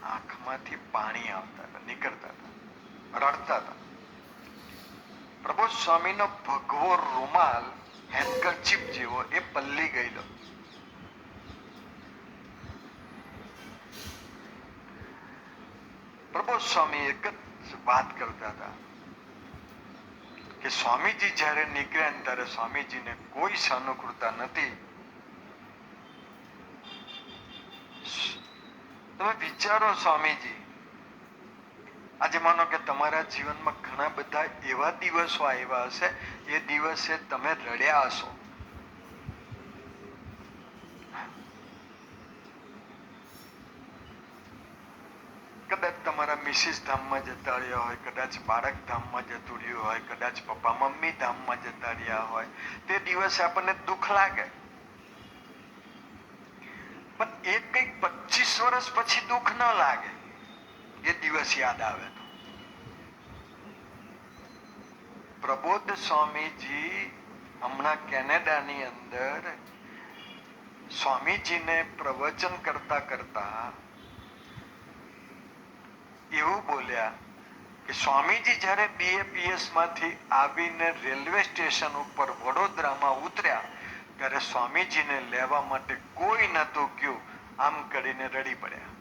આંખમાંથી પાણી આવતા હતા, નીકળતા હતા, રડતા હતા. પ્રબોધ સ્વામીનો ભગવો રૂમાલ હેન્ડકરચીપ જેવો એ પલ્લી ગયેલો. પ્રબોધ સ્વામી એક જ વાત કરતા હતા કે સ્વામીજી જ્યારે નીકળ્યા ને ત્યારે સ્વામીજીને કોઈ સાનુકૂળતા નથી. તમે વિચારો સ્વામીજી, આજે માનો કે તમારા જીવનમાં ઘણા બધા એવા દિવસો આવ્યા હશે, એ દિવસે તમે રડ્યા હશો. કદાચ તમારા મિસિસ ધામમાં જતા રહ્યા હોય, કદાચ બાળક ધામમાં જતું રહ્યું હોય, કદાચ પપ્પા મમ્મી ધામમાં જતા રહ્યા હોય, તે દિવસે આપણને દુઃખ લાગે. પણ એ કંઈક 25 વર્ષ પછી દુઃખ ન લાગે, એ દિવસ યાદ આવે તો. પ્રબોધ સ્વામીજી હમણાં કેનેડાની અંદર સ્વામીજીને પ્રવચન કરતા કરતા એવું બોલ્યા કે સ્વામીજી જ્યારે BAPS માંથી આવીને રેલવે સ્ટેશન ઉપર વડોદરામાં ઉતર્યા ત્યારે સ્વામીજીને લેવા માટે કોઈ નતું ગયું, આમ કરીને રડી પડ્યા.